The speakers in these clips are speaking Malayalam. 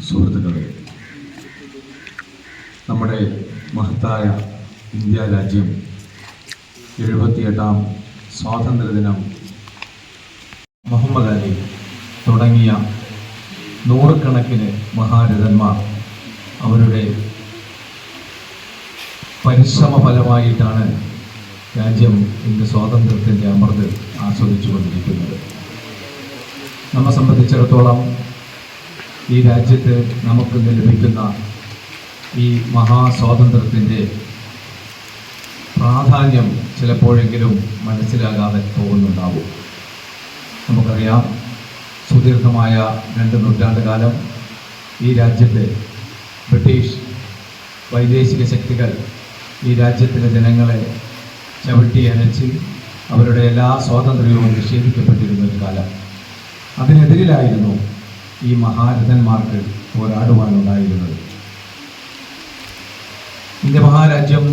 സുഹൃത്തുക്കളെ, നമ്മുടെ മഹത്തായ ഇന്ത്യ രാജ്യം 78-ാം സ്വാതന്ത്ര്യദിനം മുഹമ്മദ് അലി തുടങ്ങിയ നൂറുകണക്കിന് മഹാരഥന്മാർ അവരുടെ പരിശ്രമ ഫലമായിട്ടാണ് രാജ്യം ഇന്ന് സ്വാതന്ത്ര്യത്തിൻ്റെ അമൃത് ആസ്വദിച്ചു കൊണ്ടിരിക്കുന്നത്. നമ്മെ സംബന്ധിച്ചിടത്തോളം ഈ രാജ്യത്ത് നമുക്ക് ലഭിക്കുന്ന ഈ മഹാസ്വാതന്ത്ര്യത്തിൻ്റെ പ്രാധാന്യം ചിലപ്പോഴെങ്കിലും മനസ്സിലാകാതെ പോകുന്നുണ്ടാവും. നമുക്കറിയാം, സുദീർഘമായ 2 നൂറ്റാണ്ട് കാലം ഈ രാജ്യത്ത് ബ്രിട്ടീഷ് വൈദേശിക ശക്തികൾ ഈ രാജ്യത്തിലെ ജനങ്ങളെ ചവിട്ടിയനച്ച് അവരുടെ എല്ലാ സ്വാതന്ത്ര്യവും നിഷേധിക്കപ്പെട്ടിരുന്ന ഒരു കാലം. അതിനെതിരിലായിരുന്നു ഈ മഹാരഥന്മാർക്ക് പോരാടുവാനുണ്ടായിരുന്നത്. ഇന്ത്യ മഹാരാജ്യം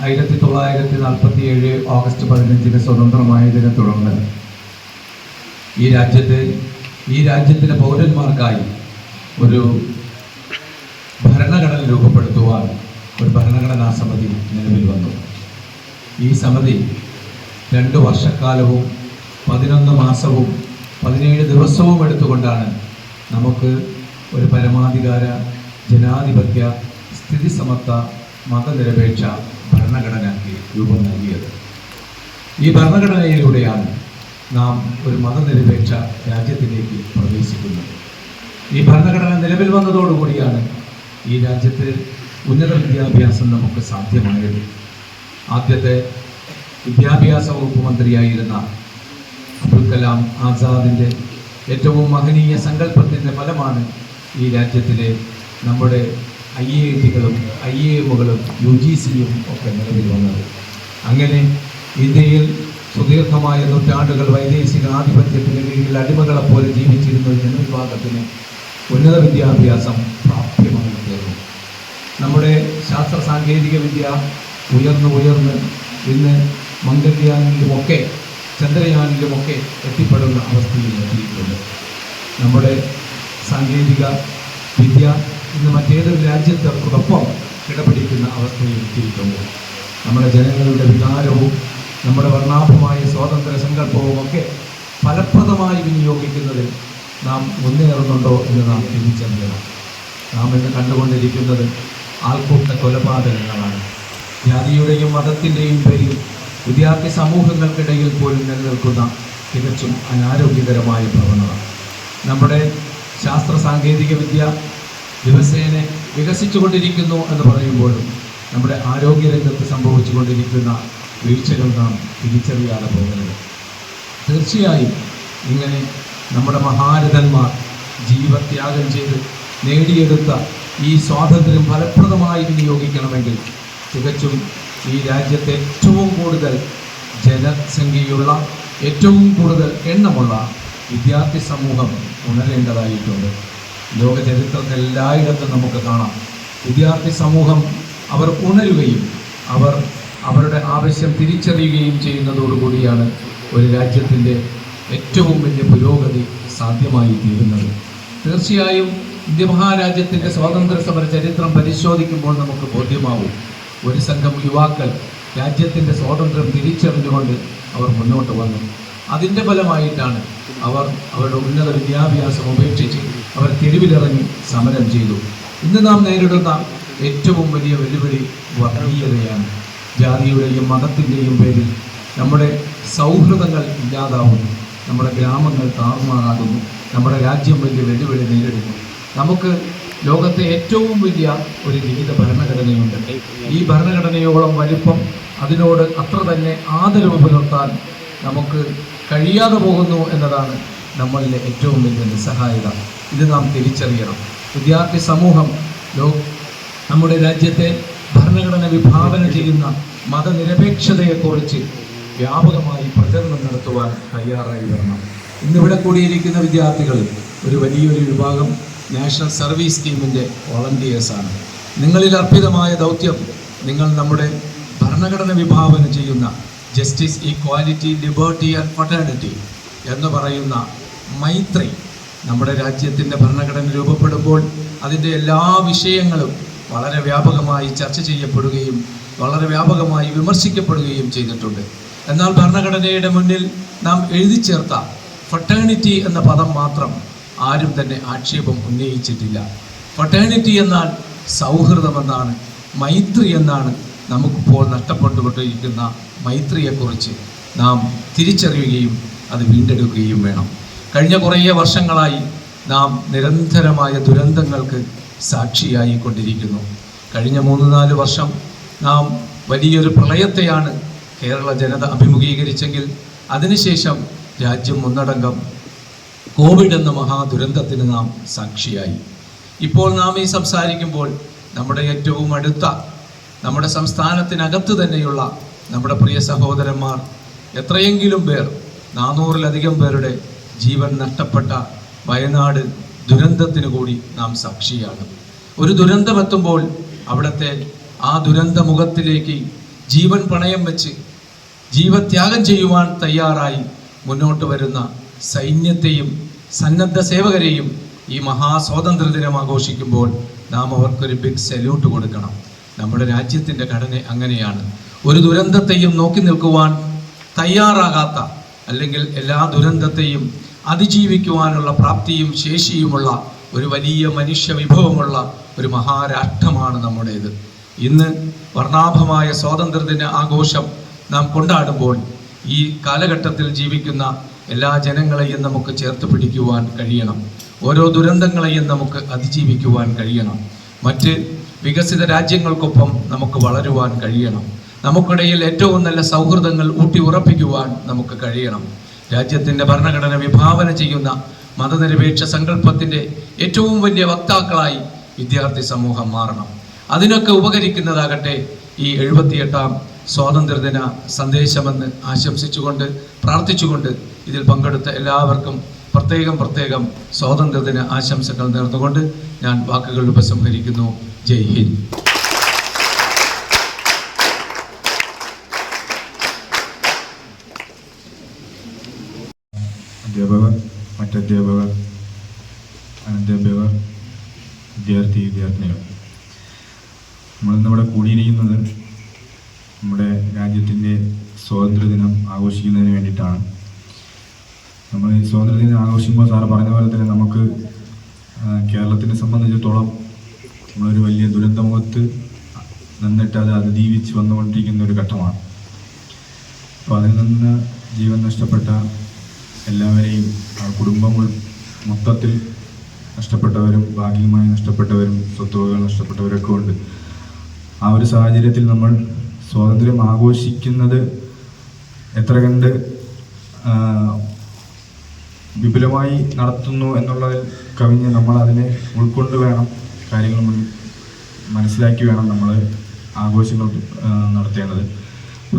1947 ഓഗസ്റ്റ് 15 സ്വതന്ത്രമായതിനെ തുടർന്ന് ഈ രാജ്യത്തിലെ പൗരന്മാർക്കായി ഒരു ഭരണഘടന രൂപപ്പെടുത്തുവാൻ ഒരു ഭരണഘടനാ സമിതി നിലവിൽ വന്നു. ഈ സമിതി 2 വർഷക്കാലവും 11 മാസവും 17 ദിവസവും എടുത്തുകൊണ്ടാണ് നമുക്ക് ഒരു പരമാധികാര ജനാധിപത്യ സ്ഥിതിസമത്വ മതനിരപേക്ഷ ഭരണഘടനയ്ക്ക് രൂപം നൽകിയത്. ഈ ഭരണഘടനയിലൂടെയാണ് നാം ഒരു മതനിരപേക്ഷ രാജ്യത്തിലേക്ക് പ്രവേശിക്കുന്നത്. ഈ ഭരണഘടന നിലവിൽ വന്നതോടുകൂടിയാണ് ഈ രാജ്യത്ത് ഉന്നത വിദ്യാഭ്യാസം നമുക്ക് സാധ്യമായത്. ആദ്യത്തെ വിദ്യാഭ്യാസ വകുപ്പ് മന്ത്രിയായിരുന്ന അബ്ദുൽ കലാം ആസാദിൻ്റെ ഏറ്റവും മഹനീയ സങ്കല്പത്തിൻ്റെ ഫലമാണ് ഈ രാജ്യത്തിലെ നമ്മുടെ IITകളും IIMകളും UGCയും ഒക്കെ നിലവിൽ വന്നത്. അങ്ങനെ ഇന്ത്യയിൽ സുദീർഘമായ നൂറ്റാണ്ടുകൾ വൈദേശിക ആധിപത്യത്തിന് കീഴിൽ അടിമകളെപ്പോലെ ജീവിച്ചിരുന്ന ഒരു ജനവിഭാഗത്തിന് ഉന്നത വിദ്യാഭ്യാസം പ്രാപ്യമായി തീർന്നു. നമ്മുടെ ശാസ്ത്ര സാങ്കേതിക വിദ്യ ഉയർന്ന് ഇന്ന് മംഗൾയാനിലുമൊക്കെ ചന്ദ്രയാനിലുമൊക്കെ എത്തിപ്പെടുന്ന അവസ്ഥയിൽ എത്തിയിട്ടുണ്ട്. നമ്മുടെ സാങ്കേതിക വിദ്യ ഇന്ന് മറ്റേതൊരു രാജ്യത്തോടൊപ്പം കിടപിടിക്കുന്ന അവസ്ഥയിൽ എത്തിയിട്ടുണ്ട്. നമ്മുടെ ജനങ്ങളുടെ വികാരവും നമ്മുടെ വർണ്ണാഭമായ സ്വാതന്ത്ര്യ സങ്കല്പവും ഒക്കെ ഫലപ്രദമായി വിനിയോഗിക്കുന്നതിൽ നാം മുന്നേറുന്നുണ്ടോ എന്ന് നാം തിരിച്ചറിയണം. നാം ഇന്ന് കണ്ടുകൊണ്ടിരിക്കുന്നത് ആൾക്കൂട്ട കൊലപാതകങ്ങളാണ്. ജാതിയുടെയും മതത്തിൻ്റെയും പേരിൽ വിദ്യാർത്ഥി സമൂഹങ്ങൾക്കിടയിൽ പോലും നിലനിൽക്കുന്ന തികച്ചും അനാരോഗ്യകരമായ പ്രവണത. നമ്മുടെ ശാസ്ത്ര സാങ്കേതിക വിദ്യ ദിവസേന വികസിച്ചുകൊണ്ടിരിക്കുന്നു എന്ന് പറയുമ്പോഴും നമ്മുടെ ആരോഗ്യരംഗത്ത് സംഭവിച്ചുകൊണ്ടിരിക്കുന്ന വീഴ്ചകൾ നാം തിരിച്ചറിയാതെ പോകുന്നത്. തീർച്ചയായും ഇങ്ങനെ നമ്മുടെ മഹാരഥന്മാർ ജീവത്യാഗം ചെയ്ത് നേടിയെടുത്ത ഈ സ്വാതന്ത്ര്യം ഫലപ്രദമായി വിനിയോഗിക്കണമെങ്കിൽ തികച്ചും ഈ രാജ്യത്തെ ഏറ്റവും കൂടുതൽ ജനസംഖ്യയുള്ള ഏറ്റവും കൂടുതൽ എണ്ണമുള്ള വിദ്യാർത്ഥി സമൂഹം ഉണരേണ്ടതായിട്ടുണ്ട്. ലോക ചരിത്രത്തിൽ എല്ലായിടത്തും നമുക്ക് കാണാം, വിദ്യാർത്ഥി സമൂഹം അവർ ഉണരുകയും അവരുടെ ആവശ്യം തിരിച്ചറിയുകയും ചെയ്യുന്നതോടുകൂടിയാണ് ഒരു രാജ്യത്തിൻ്റെ ഏറ്റവും വലിയ പുരോഗതി സാധ്യമായി തീരുന്നത്. തീർച്ചയായും ഇന്ത്യ മഹാരാജ്യത്തിൻ്റെ സ്വാതന്ത്ര്യ സമര ചരിത്രം പരിശോധിക്കുമ്പോൾ നമുക്ക് ബോധ്യമാവും, ഒരു സംഘം യുവാക്കൾ രാജ്യത്തിൻ്റെ സ്വാതന്ത്ര്യം തിരിച്ചറിഞ്ഞുകൊണ്ട് അവർ മുന്നോട്ട് വന്നു. അതിൻ്റെ ഫലമായിട്ടാണ് അവർ അവരുടെ ഉന്നത വിദ്യാഭ്യാസം ഉപേക്ഷിച്ച് അവർ തെരുവിലിറങ്ങി സമരം ചെയ്തു. ഇന്ന് നാം നേരിടുന്ന ഏറ്റവും വലിയ വെല്ലുവിളി വർഗീയതയാണ്. ജാതിയുടെയും മതത്തിൻ്റെയും പേരിൽ നമ്മുടെ സൗഹൃദങ്ങൾ ഇല്ലാതാവുന്നു, നമ്മുടെ ഗ്രാമങ്ങൾ താറുമാറാകുന്നു, നമ്മുടെ രാജ്യം വലിയ വെല്ലുവിളി നേരിടുന്നു. നമുക്ക് ലോകത്തെ ഏറ്റവും വലിയ ഒരു ലിഖിത ഭരണഘടനയുണ്ട്. ഈ ഭരണഘടനയോളം വലിപ്പം, അതിനോട് അത്ര തന്നെ ആദരവ് പുലർത്താൻ നമുക്ക് കഴിയാതെ പോകുന്നു എന്നതാണ് നമ്മളിലെ ഏറ്റവും വലിയ നിസ്സഹായത. ഇത് നാം തിരിച്ചറിയണം. വിദ്യാർത്ഥി സമൂഹം നമ്മുടെ രാജ്യത്തെ ഭരണഘടന വിഭാവന ചെയ്യുന്ന മതനിരപേക്ഷതയെക്കുറിച്ച് വ്യാപകമായി പ്രചരണം നടത്തുവാൻ തയ്യാറായി വരണം. ഇന്നിവിടെ കൂടിയിരിക്കുന്ന വിദ്യാർത്ഥികൾ ഒരു വലിയൊരു വിഭാഗം നാഷണൽ സർവീസ് സ്കീമിൻ്റെ വോളണ്ടിയേഴ്സാണ്. നിങ്ങളിൽ അർപ്പിതമായ ദൗത്യം, നിങ്ങൾ നമ്മുടെ ഭരണഘടന വിഭാവന ചെയ്യുന്ന justice, equality, liberty and fraternity എന്ന് പറയുന്ന മൈത്രി നമ്മുടെ രാജ്യത്തിൻ്റെ ഭരണഘടന രൂപപ്പെടുമ്പോൾ അതിൻ്റെ എല്ലാ വിഷയങ്ങളും വളരെ വ്യാപകമായി ചർച്ച ചെയ്യപ്പെടുകയും വളരെ വ്യാപകമായി വിമർശിക്കപ്പെടുകയും ചെയ്തിട്ടുണ്ട്. എന്നാൽ ഭരണഘടനയുടെ മുന്നിൽ നാം എഴുതി ചേർത്ത ഫെട്ടേണിറ്റി എന്ന പദം മാത്രം ആരും തന്നെ ആക്ഷേപം ഉന്നയിച്ചിട്ടില്ല. ഫെട്ടേണിറ്റി എന്നാൽ സൗഹൃദമെന്നാണ്, മൈത്രി എന്നാണ്. നമുക്കിപ്പോൾ നഷ്ടപ്പെട്ടുകൊണ്ടിരിക്കുന്ന മൈത്രിയെക്കുറിച്ച് നാം തിരിച്ചറിയുകയും അത് വീണ്ടെടുക്കുകയും വേണം. കഴിഞ്ഞ കുറേ വർഷങ്ങളായി നാം നിരന്തരമായ ദുരന്തങ്ങൾക്ക് സാക്ഷിയായിക്കൊണ്ടിരിക്കുന്നു. കഴിഞ്ഞ 3-4 വർഷം നാം വലിയൊരു പ്രളയത്തെയാണ് കേരള ജനത അഭിമുഖീകരിച്ചെങ്കിൽ അതിനുശേഷം രാജ്യം ഒന്നടങ്കം കോവിഡ് എന്ന മഹാദുരന്തത്തിന് നാം സാക്ഷിയായി. ഇപ്പോൾ നാം ഈ സംസാരിക്കുമ്പോൾ നമ്മുടെ ഏറ്റവും അടുത്ത, നമ്മുടെ സംസ്ഥാനത്തിനകത്ത് തന്നെയുള്ള നമ്മുടെ പ്രിയ സഹോദരന്മാർ എത്രയെങ്കിലും പേർ, 400-ലധികം പേരുടെ ജീവൻ നഷ്ടപ്പെട്ട വയനാട് ദുരന്തത്തിന് കൂടി നാം സാക്ഷിയാണ്. ഒരു ദുരന്തമെത്തുമ്പോൾ അവിടുത്തെ ആ ദുരന്ത മുഖത്തിലേക്ക് ജീവൻ പണയം വെച്ച് ജീവത്യാഗം ചെയ്യുവാൻ തയ്യാറായി മുന്നോട്ട് വരുന്ന സൈന്യത്തെയും സന്നദ്ധ സേവകരെയും ഈ മഹാസ്വാതന്ത്ര്യ ദിനം ആഘോഷിക്കുമ്പോൾ നാം അവർക്കൊരു ബിഗ് സല്യൂട്ട് കൊടുക്കണം. നമ്മുടെ രാജ്യത്തിൻ്റെ ഘടന അങ്ങനെയാണ്. ഒരു ദുരന്തത്തെയും നോക്കി നിൽക്കുവാൻ തയ്യാറാകാത്ത, അല്ലെങ്കിൽ എല്ലാ ദുരന്തത്തെയും അതിജീവിക്കുവാനുള്ള പ്രാപ്തിയും ശേഷിയുമുള്ള ഒരു വലിയ മനുഷ്യ വിഭവമുള്ള ഒരു മഹാരാഷ്ട്രമാണ് നമ്മുടേത്. ഇന്ന് വർണ്ണാഭമായ സ്വാതന്ത്ര്യദിന ആഘോഷം നാം കൊണ്ടാടുമ്പോൾ ഈ കാലഘട്ടത്തിൽ ജീവിക്കുന്ന എല്ലാ ജനങ്ങളെയും നമുക്ക് ചേർത്ത് പിടിക്കുവാൻ കഴിയണം. ഓരോ ദുരന്തങ്ങളെയും നമുക്ക് അതിജീവിക്കുവാൻ കഴിയണം. മറ്റ് വികസിത രാജ്യങ്ങൾക്കൊപ്പം നമുക്ക് വളരുവാൻ കഴിയണം. നമുക്കിടയിൽ ഏറ്റവും നല്ല സൗഹൃദങ്ങൾ ഊട്ടി ഉറപ്പിക്കുവാൻ നമുക്ക് കഴിയണം. രാജ്യത്തിൻ്റെ ഭരണഘടന വിഭാവന ചെയ്യുന്ന മതനിരപേക്ഷ സങ്കല്പത്തിൻ്റെ ഏറ്റവും വലിയ വക്താക്കളായി വിദ്യാർത്ഥി സമൂഹം മാറണം. അതിനൊക്കെ ഉപകരിക്കുന്നതാകട്ടെ ഈ 78ാം സ്വാതന്ത്ര്യദിന സന്ദേശമെന്ന് ആശംസിച്ചുകൊണ്ട്, പ്രാർത്ഥിച്ചുകൊണ്ട് ഇതിൽ പങ്കെടുത്ത എല്ലാവർക്കും പ്രത്യേകം സ്വാതന്ത്ര്യദിന ആശംസകൾ നേർന്നുകൊണ്ട് ഞാൻ വാക്കുകൾ ഉപസംഹരിക്കുന്നു. ജയ് ഹിന്ദ്. അധ്യാപകർ, മറ്റധ്യാപകർ, അനധ്യാപകർ, വിദ്യാർത്ഥിനികൾ, നമ്മളിന്നിവിടെ കൂടിയിരിക്കുന്നത് നമ്മുടെ രാജ്യത്തിൻ്റെ സ്വാതന്ത്ര്യദിനം ആഘോഷിക്കുന്നതിന് വേണ്ടിയിട്ടാണ്. നമ്മൾ ഈ സ്വാതന്ത്ര്യദിനം ആഘോഷിക്കുമ്പോൾ സാറ് പറഞ്ഞ പോലെ തന്നെ നമുക്ക് കേരളത്തിനെ സംബന്ധിച്ചിടത്തോളം നമ്മളൊരു വലിയ ദുരന്തമുഖത്ത് നിന്നിട്ട് അത് അതിജീവിച്ച് വന്നുകൊണ്ടിരിക്കുന്ന ഒരു ഘട്ടമാണ്. അപ്പോൾ അതിൽ നിന്ന് ജീവൻ നഷ്ടപ്പെട്ട എല്ലാവരെയും, ആ കുടുംബം മൊത്തത്തിൽ നഷ്ടപ്പെട്ടവരും ഭാഗികമായി നഷ്ടപ്പെട്ടവരും സ്വത്തുവകകൾ നഷ്ടപ്പെട്ടവരൊക്കെ ഉണ്ട്. ആ ഒരു സാഹചര്യത്തിൽ നമ്മൾ സ്വാതന്ത്ര്യം ആഘോഷിക്കുന്നത് എത്ര കണ്ട് വിപുലമായി നടത്തുന്നു എന്നുള്ളതിൽ കവിഞ്ഞ് നമ്മൾ അതിനെ ഉൾക്കൊണ്ട് വേണം കാര്യങ്ങൾ മനസ്സിലാക്കി വേണം നമ്മൾ ആഘോഷങ്ങൾ നടത്തേണ്ടത്.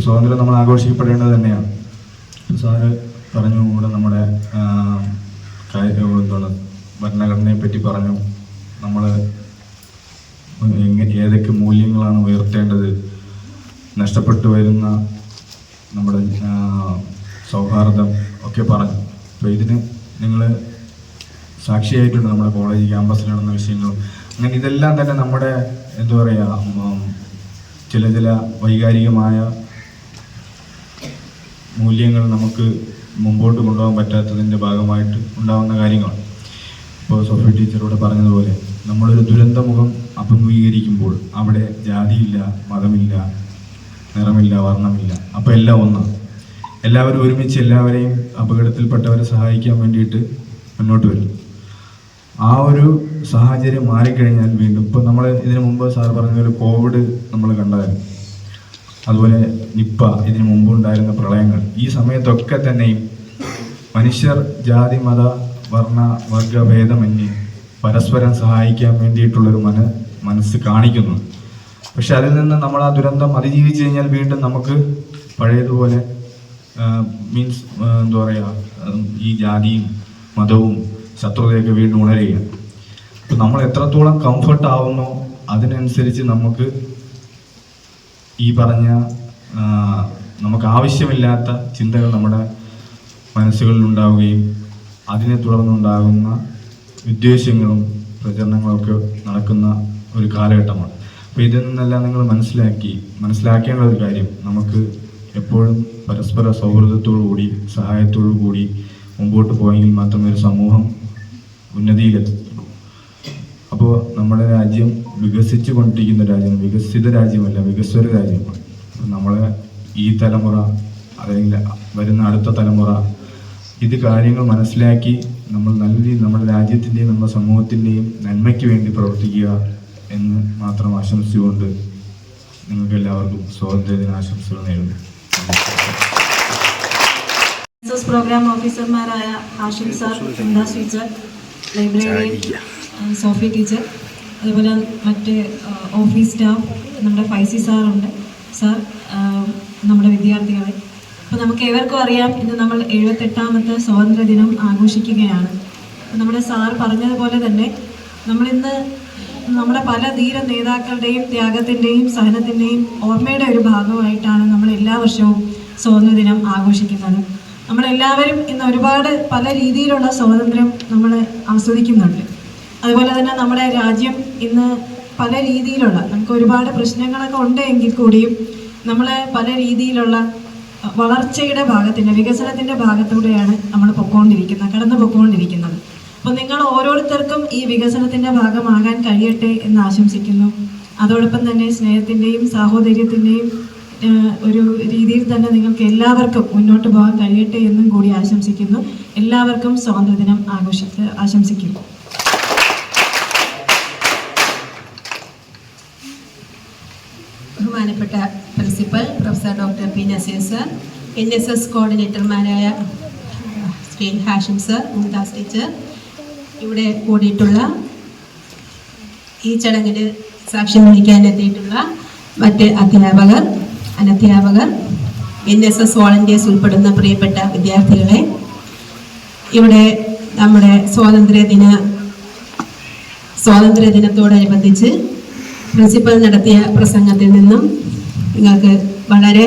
സ്വാതന്ത്ര്യം നമ്മൾ ആഘോഷിക്കപ്പെടേണ്ടത് തന്നെയാണ്. സാറ് പറഞ്ഞു, ഇവിടെ നമ്മുടെ എന്താണ് ഭരണഘടനയെ പറ്റി പറഞ്ഞു, നമ്മൾ ഏതൊക്കെ മൂല്യങ്ങളാണ് ഉയർത്തേണ്ടത്, നഷ്ടപ്പെട്ടു വരുന്ന നമ്മുടെ സൗഹാർദ്ദം ഒക്കെ പറഞ്ഞു. അപ്പോൾ ഇതിന് നിങ്ങൾ സാക്ഷിയായിട്ടുണ്ട്. നമ്മുടെ കോളേജ് ക്യാമ്പസിൽ നടന്ന വിഷയങ്ങളും അങ്ങനെ ഇതെല്ലാം തന്നെ നമ്മുടെ എന്താ പറയുക ചില വൈകാരികമായ മൂല്യങ്ങൾ നമുക്ക് മുമ്പോട്ട് കൊണ്ടുപോകാൻ പറ്റാത്തതിൻ്റെ ഭാഗമായിട്ട് ഉണ്ടാകുന്ന കാര്യങ്ങളാണ്. ഇപ്പോൾ സോഫി ടീച്ചറോട് പറഞ്ഞതുപോലെ നമ്മളൊരു ദുരന്തമുഖം അഭിമുഖീകരിക്കുമ്പോൾ അവിടെ ജാതിയില്ല, മതമില്ല, നിറമില്ല, വർണ്ണമില്ല, അപ്പോൾ എല്ലാം ഒന്നാണ്. എല്ലാവരും ഒരുമിച്ച് എല്ലാവരെയും അപകടത്തിൽപ്പെട്ടവരെ സഹായിക്കാൻ വേണ്ടിയിട്ട് മുന്നോട്ട് വരും. ആ ഒരു സാഹചര്യം മാറിക്കഴിഞ്ഞാൽ വീണ്ടും ഇപ്പോൾ നമ്മൾ ഇതിനു മുമ്പ് സാർ പറഞ്ഞതുപോലെ കോവിഡ് നമ്മൾ കണ്ടായിരുന്നു, അതുപോലെ നിപ്പ, ഇതിനു മുമ്പ് ഉണ്ടായിരുന്ന പ്രളയങ്ങൾ, ഈ സമയത്തൊക്കെ തന്നെയും മനുഷ്യർ ജാതി മത വർണ്ണ വർഗ ഭേദമന്യേ പരസ്പരം സഹായിക്കാൻ വേണ്ടിയിട്ടുള്ളൊരു മനസ്സ് കാണിക്കുന്നു. പക്ഷെ അതിൽ നിന്ന് നമ്മൾ ആ ദുരന്തം അതിജീവിച്ചു കഴിഞ്ഞാൽ വീണ്ടും നമുക്ക് പഴയതുപോലെ മീൻസ് എന്താ പറയുക, ഈ ജാതിയും മതവും ശത്രുതയൊക്കെ വീണ്ടും ഉണരുകയാണ്. അപ്പം നമ്മൾ എത്രത്തോളം കംഫർട്ട് ആവുന്നോ അതിനനുസരിച്ച് നമുക്ക് ഈ പറഞ്ഞ നമുക്ക് ആവശ്യമില്ലാത്ത ചിന്തകൾ നമ്മുടെ മനസ്സുകളിൽ ഉണ്ടാവുകയും അതിനെ തുടർന്നുണ്ടാകുന്ന വിദ്വേഷങ്ങളും പ്രചരണങ്ങളൊക്കെ നടക്കുന്ന ഒരു കാലഘട്ടമാണ്. അപ്പോൾ ഇതിൽ നിന്നെല്ലാം നിങ്ങൾ മനസ്സിലാക്കേണ്ട ഒരു കാര്യം, നമുക്ക് എപ്പോഴും പരസ്പര സൗഹൃദത്തോടുകൂടി സഹായത്തോടുകൂടി മുമ്പോട്ട് പോയെങ്കിൽ മാത്രമേ ഒരു സമൂഹം ഉന്നതിയിലെത്തുള്ളൂ. അപ്പോൾ നമ്മുടെ രാജ്യം വികസിച്ചു കൊണ്ടിരിക്കുന്ന രാജ്യം, വികസിത രാജ്യമല്ല, വികസ്വര രാജ്യമാണ്. നമ്മളെ ഈ തലമുറ അല്ലെങ്കിൽ വരുന്ന അടുത്ത തലമുറ ഇത് കാര്യങ്ങൾ മനസ്സിലാക്കി നമ്മൾ നല്ല രീതിയിൽ നമ്മുടെ രാജ്യത്തിൻ്റെയും നമ്മുടെ സമൂഹത്തിൻ്റെയും നന്മയ്ക്ക് വേണ്ടി പ്രവർത്തിക്കുക എന്ന് മാത്രം ആശംസിച്ചുകൊണ്ട് നിങ്ങൾക്ക് എല്ലാവർക്കും സ്വാതന്ത്ര്യദിനാശംസകൾ നേരുന്നു. പ്രോഗ്രാം ഓഫീസർമാരായ Ashim sir, Mumtaz teacher, librarian Sophie teacher, അതുപോലെ മറ്റ് ഓഫീസ് സ്റ്റാഫ്, നമ്മുടെ ഫൈസി സാറുണ്ട്, സാർ, നമ്മുടെ വിദ്യാർത്ഥികളെ. അപ്പോൾ നമുക്ക് ഏവർക്കും അറിയാം, ഇന്ന് നമ്മൾ 78ാമത്തെ സ്വാതന്ത്ര്യദിനം ആഘോഷിക്കുകയാണ്. നമ്മുടെ സാർ പറഞ്ഞതുപോലെ തന്നെ നമ്മളിന്ന് നമ്മുടെ പല ധീര നേതാക്കളുടെയും ത്യാഗത്തിൻ്റെയും സഹനത്തിൻ്റെയും ഓർമ്മയുടെ ഒരു ഭാഗമായിട്ടാണ് നമ്മൾ എല്ലാ വർഷവും സ്വാതന്ത്ര്യദിനം ആഘോഷിക്കുന്നത്. നമ്മളെല്ലാവരും ഇന്ന് ഒരുപാട് പല രീതിയിലുള്ള സ്വാതന്ത്ര്യം നമ്മൾ ആസ്വദിക്കുന്നുണ്ട്. അതുപോലെ തന്നെ നമ്മുടെ രാജ്യം ഇന്ന് പല രീതിയിലുള്ള, നമുക്ക് ഒരുപാട് പ്രശ്നങ്ങളൊക്കെ ഉണ്ട് എങ്കിൽ കൂടിയും നമ്മൾ പല രീതിയിലുള്ള വളർച്ചയുടെ ഭാഗത്തിൻ്റെ, വികസനത്തിൻ്റെ ഭാഗത്തൂടെയാണ് നമ്മൾ കടന്നു പൊയ്ക്കൊണ്ടിരിക്കുന്നത്. അപ്പോൾ നിങ്ങൾ ഓരോരുത്തർക്കും ഈ വികസനത്തിൻ്റെ ഭാഗമാകാൻ കഴിയട്ടെ എന്ന് ആശംസിക്കുന്നു. അതോടൊപ്പം തന്നെ സ്നേഹത്തിൻ്റെയും സാഹോദര്യത്തിൻ്റെയും ഒരു രീതിയിൽ തന്നെ നിങ്ങൾക്ക് എല്ലാവർക്കും മുന്നോട്ട് പോകാൻ കഴിയട്ടെ എന്നും കൂടി ആശംസിക്കുന്നു. എല്ലാവർക്കും സ്വാതന്ത്ര്യദിനം ആശംസിക്കുന്നു. ബഹുമാനപ്പെട്ട principal professor doctor P Nazeer sir, NSS കോർഡിനേറ്റർമാരായ ശ്രീ ഹാഷിം സർ, മുംതാസ് ടീച്ചർ, ഇവിടെ കൂടിയിട്ടുള്ള ഈ ചടങ്ങിൽ സാക്ഷ്യം വഹിക്കാൻ എത്തിയിട്ടുള്ള മറ്റ് അധ്യാപകർ, അനധ്യാപകർ, NSS വോളണ്ടിയേഴ്സ് ഉൾപ്പെടുന്ന പ്രിയപ്പെട്ട വിദ്യാർത്ഥികളെ, ഇവിടെ നമ്മുടെ സ്വാതന്ത്ര്യദിനത്തോടനുബന്ധിച്ച് പ്രിൻസിപ്പൽ നടത്തിയ പ്രസംഗത്തിൽ നിന്നും നിങ്ങൾക്ക് വളരെ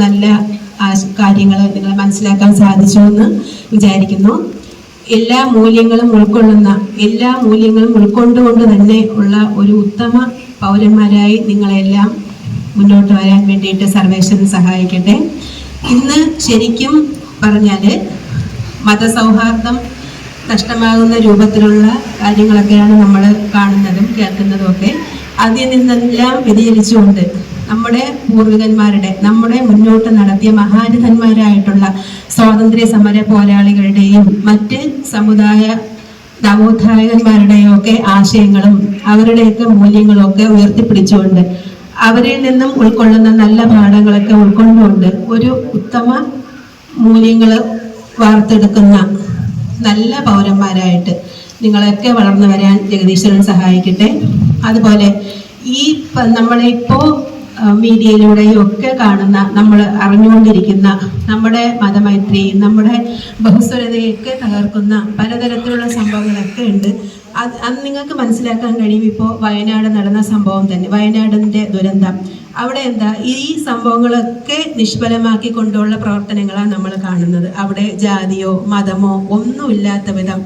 നല്ല കാര്യങ്ങൾ നിങ്ങൾ മനസ്സിലാക്കാൻ സാധിച്ചു എന്ന് വിചാരിക്കുന്നു. എല്ലാ മൂല്യങ്ങളും ഉൾക്കൊണ്ടുകൊണ്ട് തന്നെ ഉള്ള ഒരു ഉത്തമ പൗരന്മാരായി നിങ്ങളെല്ലാം മുന്നോട്ട് വരാൻ വേണ്ടിയിട്ട് സർവേശ്വരൻ സഹായിക്കട്ടെ. ഇന്ന് ശരിക്കും പറഞ്ഞാൽ മതസൗഹാർദ്ദം നഷ്ടമാകുന്ന രൂപത്തിലുള്ള കാര്യങ്ങളൊക്കെയാണ് നമ്മൾ കാണുന്നതും കേൾക്കുന്നതും ഒക്കെ. അതിൽ നിന്നെല്ലാം വ്യതിചലിച്ചുകൊണ്ട് നമ്മുടെ പൂർവികന്മാരുടെ, നമ്മുടെ മുന്നോട്ട് നടത്തിയ മഹാരഥന്മാരായിട്ടുള്ള സ്വാതന്ത്ര്യ സമര പോരാളികളുടെയും മറ്റ് സമുദായ നവോത്ഥായകന്മാരുടെയും ഒക്കെ ആശയങ്ങളും അവരുടെയൊക്കെ മൂല്യങ്ങളും ഒക്കെ ഉയർത്തിപ്പിടിച്ചുകൊണ്ട് അവരിൽ നിന്നും ഉൾക്കൊള്ളുന്ന നല്ല പാഠങ്ങളൊക്കെ ഉൾക്കൊണ്ടുകൊണ്ട് ഒരു ഉത്തമ മൂല്യങ്ങൾ വാർത്തെടുക്കുന്ന നല്ല പൗരന്മാരായിട്ട് നിങ്ങളൊക്കെ വളർന്നു വരാൻ ജഗദീശ്വരൻ സഹായിക്കട്ടെ. അതുപോലെ ഈ നമ്മളിപ്പോൾ മീഡിയയിലൂടെയും ഒക്കെ കാണുന്ന, നമ്മൾ അറിഞ്ഞുകൊണ്ടിരിക്കുന്ന നമ്മുടെ മതമൈത്രി, നമ്മുടെ ബഹുസ്വരതയൊക്കെ തകർക്കുന്ന പലതരത്തിലുള്ള സംഭവങ്ങളൊക്കെ ഉണ്ട്. അത് നിങ്ങൾക്ക് മനസ്സിലാക്കാൻ കഴിയും. ഇപ്പോൾ വയനാട് നടന്ന സംഭവം തന്നെ, വയനാടിൻ്റെ ദുരന്തം, അവിടെ ഈ സംഭവങ്ങളൊക്കെ നിഷ്ഫലമാക്കിക്കൊണ്ടുള്ള പ്രവർത്തനങ്ങളാണ് നമ്മൾ കാണുന്നത്. അവിടെ ജാതിയോ മതമോ ഒന്നുമില്ലാത്ത വിധം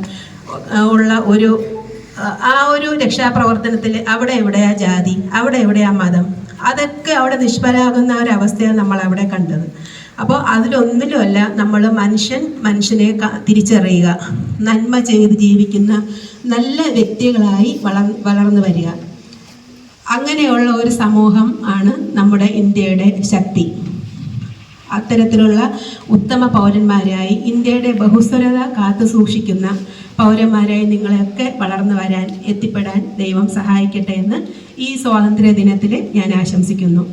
ഉള്ള ഒരു രക്ഷാപ്രവർത്തനത്തിൽ അവിടെ എവിടെയാ ജാതി, അവിടെ എവിടെയാ മതം, അതൊക്കെ അവിടെ നിഷ്ഫലമാകുന്ന ഒരവസ്ഥയാണ് നമ്മൾ അവിടെ കണ്ടത്. അപ്പോൾ അതിലൊന്നിലുമല്ല നമ്മൾ മനുഷ്യനെ തിരിച്ചറിയുക, നന്മ ചെയ്ത് ജീവിക്കുന്ന നല്ല വ്യക്തികളായി വളർന്നു വരിക. അങ്ങനെയുള്ള ഒരു സമൂഹം ആണ് നമ്മുടെ ഇന്ത്യയുടെ ശക്തി. അത്തരത്തിലുള്ള ഉത്തമ പൗരന്മാരായി, ഇന്ത്യയുടെ ബഹുസ്വരത കാത്തു സൂക്ഷിക്കുന്ന പൗരന്മാരായി നിങ്ങളെയൊക്കെ വളർന്നു എത്തിപ്പെടാൻ ദൈവം സഹായിക്കട്ടെ എന്ന് ഈ സ്വാതന്ത്ര്യ ദിനത്തിൽ ഞാൻ ആശംസിക്കുന്നു.